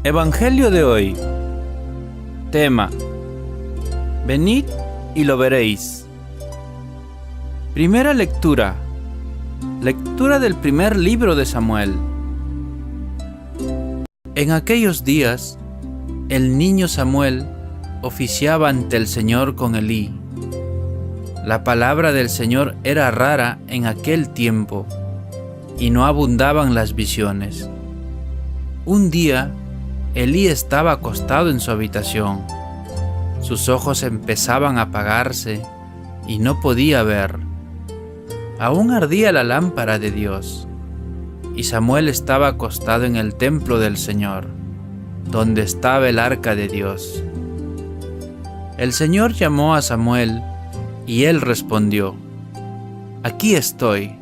Evangelio de hoy. Tema: Venid y lo veréis. Primera lectura. Lectura del primer libro de Samuel. En aquellos días, el niño Samuel oficiaba ante el Señor con Elí. La palabra del Señor era rara en aquel tiempo, y no abundaban las visiones. Un día, Elí estaba acostado en su habitación. Sus ojos empezaban a apagarse y no podía ver. Aún ardía la lámpara de Dios, y Samuel estaba acostado en el templo del Señor, donde estaba el arca de Dios. El Señor llamó a Samuel, y él respondió: «Aquí estoy».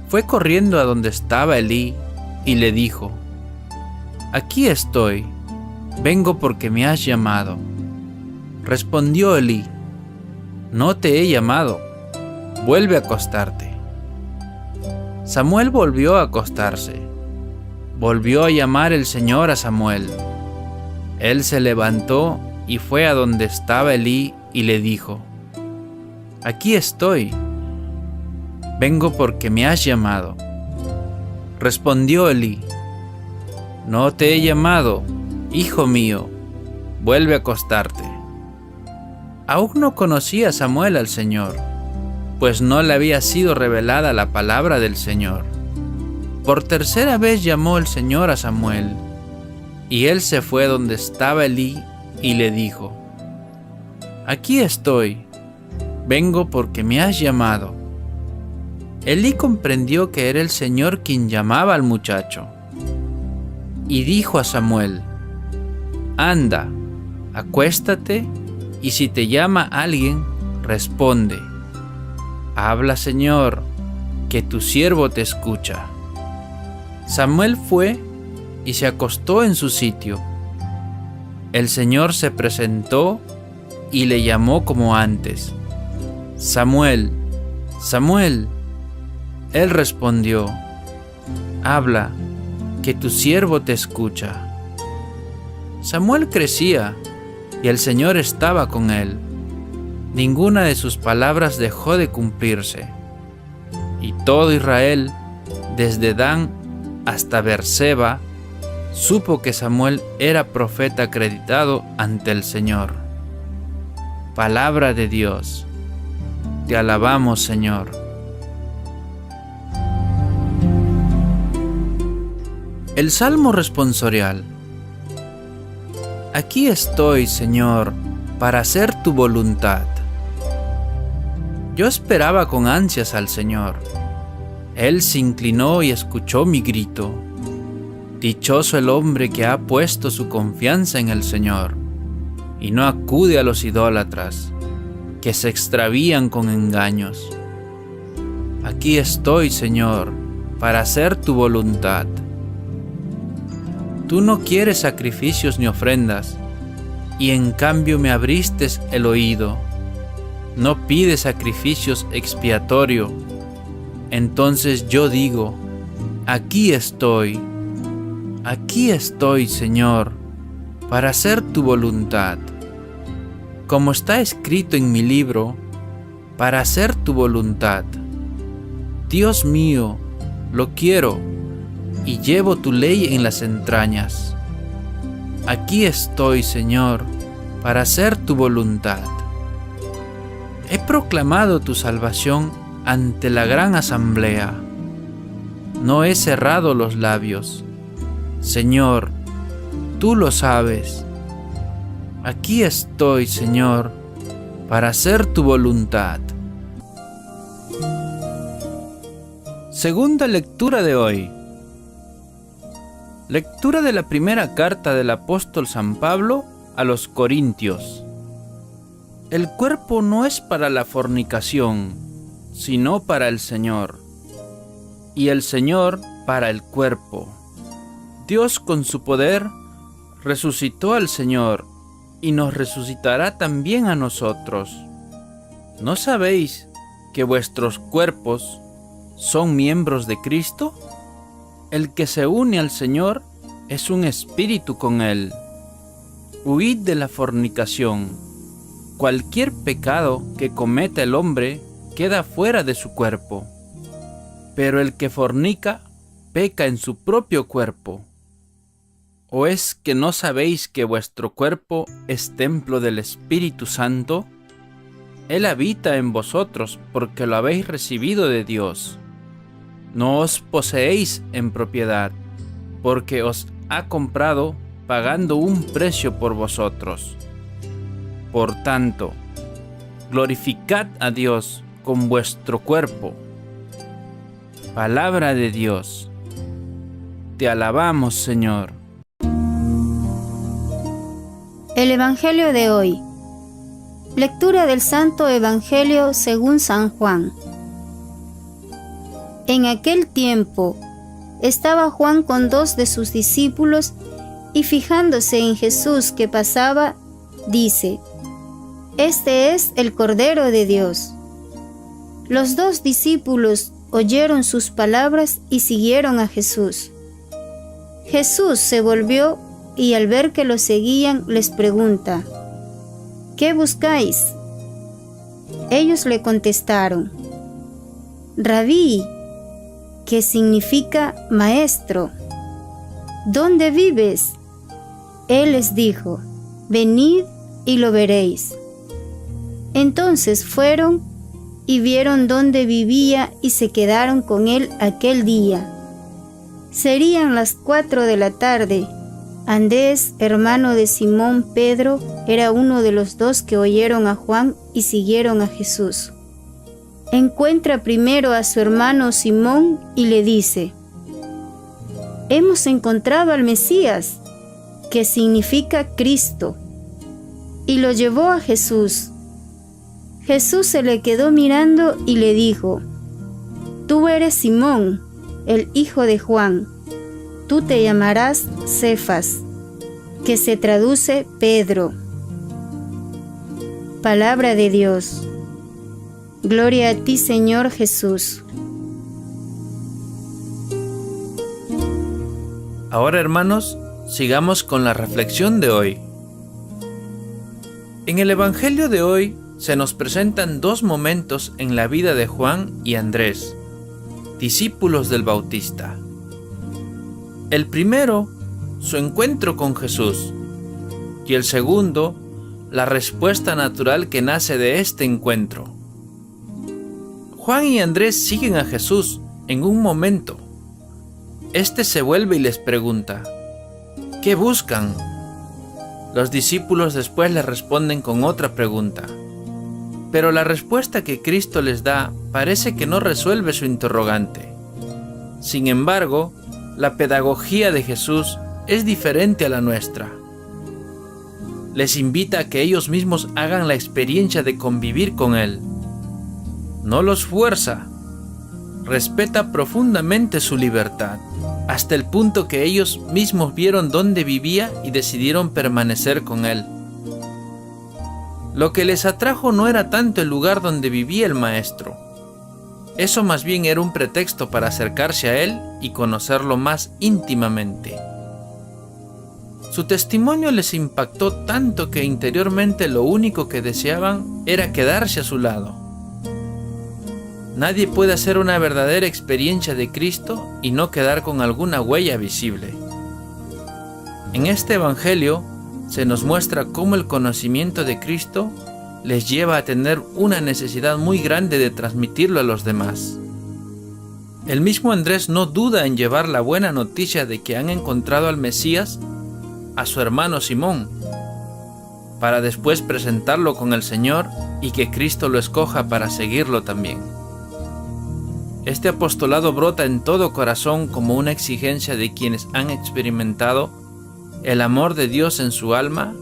Fue corriendo a donde estaba Elí y le dijo: «Aquí estoy, vengo porque me has llamado». Respondió Elí: «No te he llamado, vuelve a acostarte». Samuel volvió a acostarse. Volvió a llamar el Señor a Samuel. Él se levantó y fue a donde estaba Elí y le dijo: «Aquí estoy, vengo porque me has llamado». Respondió Elí: «No te he llamado, hijo mío, vuelve a acostarte». Aún no conocía Samuel al Señor, pues no le había sido revelada la palabra del Señor. Por tercera vez llamó el Señor a Samuel, y él se fue donde estaba Elí y le dijo: «Aquí estoy, vengo porque me has llamado». Elí comprendió que era el Señor quien llamaba al muchacho, y dijo a Samuel: «Anda, acuéstate, y si te llama alguien, responde: Habla, Señor, que tu siervo te escucha». Samuel fue y se acostó en su sitio. El Señor se presentó y le llamó como antes: «Samuel, Samuel». Él respondió: «Habla, que tu siervo te escucha». Samuel crecía y el Señor estaba con él. Ninguna de sus palabras dejó de cumplirse. Y todo Israel, desde Dan hasta Beerseba, supo que Samuel era profeta acreditado ante el Señor. Palabra de Dios. Te alabamos, Señor. El Salmo responsorial. Aquí estoy, Señor, para hacer tu voluntad. Yo esperaba con ansias al Señor. Él se inclinó y escuchó mi grito. Dichoso el hombre que ha puesto su confianza en el Señor y no acude a los idólatras, que se extravían con engaños. Aquí estoy, Señor, para hacer tu voluntad. Tú no quieres sacrificios ni ofrendas, y en cambio me abriste el oído. No pides sacrificios expiatorio. Entonces yo digo: aquí estoy, Señor, para hacer tu voluntad. Como está escrito en mi libro, para hacer tu voluntad. Dios mío, lo quiero, y llevo tu ley en las entrañas. Aquí estoy, Señor, para hacer tu voluntad. He proclamado tu salvación ante la gran asamblea. No he cerrado los labios. Señor, tú lo sabes. Aquí estoy, Señor, para hacer tu voluntad. Segunda lectura de hoy. Lectura de la primera carta del apóstol San Pablo a los Corintios. El cuerpo no es para la fornicación, sino para el Señor, y el Señor para el cuerpo. Dios con su poder resucitó al Señor y nos resucitará también a nosotros. ¿No sabéis que vuestros cuerpos son miembros de Cristo? El que se une al Señor es un espíritu con él. Huid de la fornicación. Cualquier pecado que cometa el hombre queda fuera de su cuerpo, pero el que fornica peca en su propio cuerpo. ¿O es que no sabéis que vuestro cuerpo es templo del Espíritu Santo? Él habita en vosotros porque lo habéis recibido de Dios. No os poseéis en propiedad, porque os ha comprado pagando un precio por vosotros. Por tanto, glorificad a Dios con vuestro cuerpo. Palabra de Dios. Te alabamos, Señor. El Evangelio de hoy. Lectura del Santo Evangelio según San Juan. En aquel tiempo estaba Juan con 2 de sus discípulos y fijándose en Jesús que pasaba, dice: Este es el Cordero de Dios. Los 2 discípulos oyeron sus palabras y siguieron a Jesús. Jesús se volvió y al ver que lo seguían les pregunta: ¿Qué buscáis? Ellos le contestaron: Rabí, que significa maestro. ¿Dónde vives? Él les dijo: Venid y lo veréis. Entonces fueron y vieron dónde vivía y se quedaron con él aquel día. Serían las 4 de la tarde. Andrés, hermano de Simón Pedro, era uno de los 2 que oyeron a Juan y siguieron a Jesús. Encuentra primero a su hermano Simón y le dice: Hemos encontrado al Mesías, que significa Cristo. Y lo llevó a Jesús. Jesús se le quedó mirando y le dijo: Tú eres Simón, el hijo de Juan. Tú te llamarás Cefas, que se traduce Pedro. Palabra de Dios. Gloria a ti, Señor Jesús. Ahora, hermanos, sigamos con la reflexión de hoy. En el Evangelio de hoy se nos presentan 2 momentos en la vida de Juan y Andrés, discípulos del Bautista. El primero, su encuentro con Jesús, y el segundo, la respuesta natural que nace de este encuentro. Juan y Andrés siguen a Jesús en un momento. Este se vuelve y les pregunta: ¿qué buscan? Los discípulos después le responden con otra pregunta. Pero la respuesta que Cristo les da parece que no resuelve su interrogante. Sin embargo, la pedagogía de Jesús es diferente a la nuestra. Les invita a que ellos mismos hagan la experiencia de convivir con Él. No los fuerza. Respeta profundamente su libertad, hasta el punto que ellos mismos vieron dónde vivía y decidieron permanecer con Él. Lo que les atrajo no era tanto el lugar donde vivía el Maestro. Eso más bien era un pretexto para acercarse a Él y conocerlo más íntimamente. Su testimonio les impactó tanto que interiormente lo único que deseaban era quedarse a su lado. Nadie puede hacer una verdadera experiencia de Cristo y no quedar con alguna huella visible. En este Evangelio se nos muestra cómo el conocimiento de Cristo les lleva a tener una necesidad muy grande de transmitirlo a los demás. El mismo Andrés no duda en llevar la buena noticia de que han encontrado al Mesías a su hermano Simón, para después presentarlo con el Señor y que Cristo lo escoja para seguirlo también. Este apostolado brota en todo corazón como una exigencia de quienes han experimentado el amor de Dios en su alma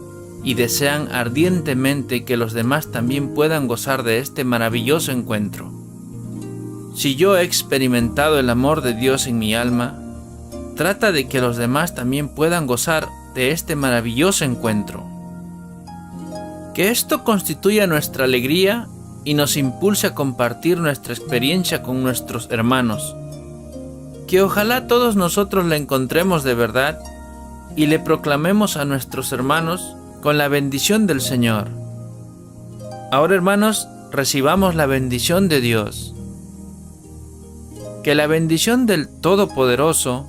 y desean ardientemente que los demás también puedan gozar de este maravilloso encuentro. Si yo he experimentado el amor de Dios en mi alma, trata de que los demás también puedan gozar de este maravilloso encuentro. Que esto constituya nuestra alegría y nos impulse a compartir nuestra experiencia con nuestros hermanos. Que ojalá todos nosotros la encontremos de verdad y le proclamemos a nuestros hermanos con la bendición del Señor. Ahora, hermanos, recibamos la bendición de Dios. Que la bendición del Todopoderoso,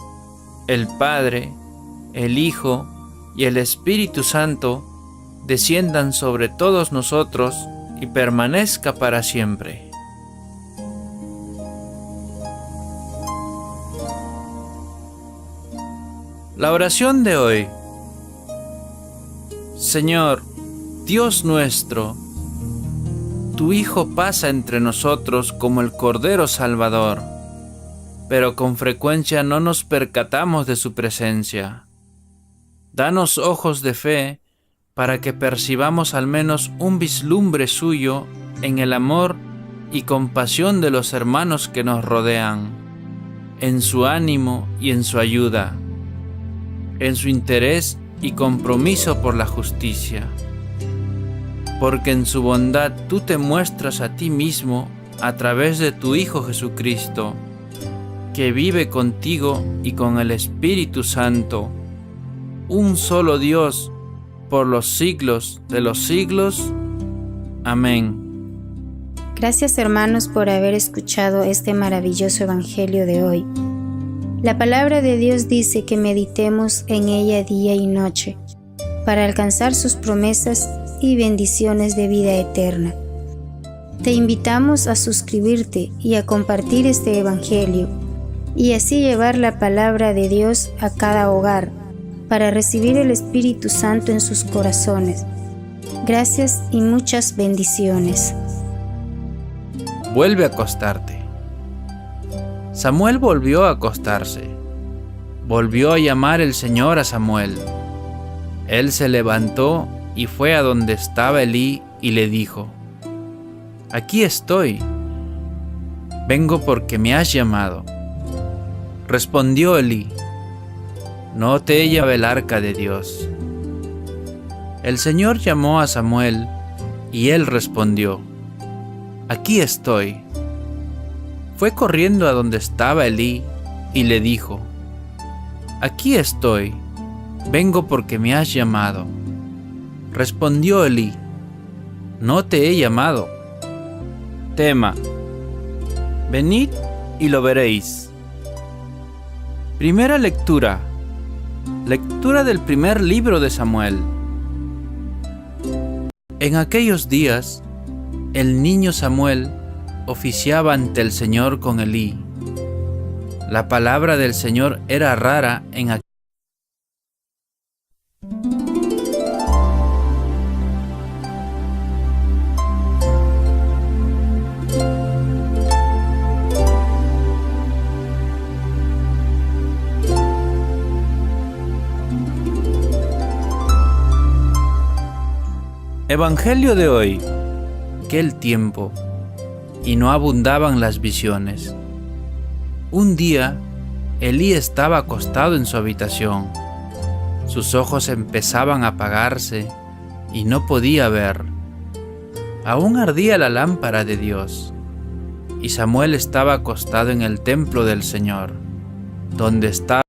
el Padre, el Hijo y el Espíritu Santo desciendan sobre todos nosotros y permanezca para siempre. La oración de hoy. Señor, Dios nuestro, tu Hijo pasa entre nosotros como el Cordero Salvador, pero con frecuencia no nos percatamos de su presencia. Danos ojos de fe para que percibamos al menos un vislumbre suyo en el amor y compasión de los hermanos que nos rodean, en su ánimo y en su ayuda, en su interés y compromiso por la justicia. Porque en su bondad tú te muestras a ti mismo a través de tu Hijo Jesucristo, que vive contigo y con el Espíritu Santo, un solo Dios, por los siglos de los siglos. Amén. Gracias, hermanos, por haber escuchado este maravilloso Evangelio de hoy. La palabra de Dios dice que meditemos en ella día y noche, para alcanzar sus promesas y bendiciones de vida eterna. Te invitamos a suscribirte y a compartir este Evangelio, y así llevar la palabra de Dios a cada hogar, para recibir el Espíritu Santo en sus corazones. Gracias y muchas bendiciones. Vuelve a acostarte. Samuel volvió a acostarse. Volvió a llamar el Señor a Samuel. Él se levantó y fue a donde estaba Elí y le dijo: Aquí estoy. Vengo porque me has llamado. Respondió Elí: No te he llevado el arca de Dios. El Señor llamó a Samuel y él respondió: Aquí estoy. Fue corriendo a donde estaba Elí y le dijo: Aquí estoy. Vengo porque me has llamado. Respondió Elí: No te he llamado. Tema: Venid y lo veréis. Primera lectura. Lectura del primer libro de Samuel. En aquellos días, el niño Samuel oficiaba ante el Señor con Elí. La palabra del Señor era rara en aquel. Evangelio de hoy. Aquel tiempo, y no abundaban las visiones. Un día, Elí estaba acostado en su habitación. Sus ojos empezaban a apagarse y no podía ver. Aún ardía la lámpara de Dios, y Samuel estaba acostado en el templo del Señor, donde estaba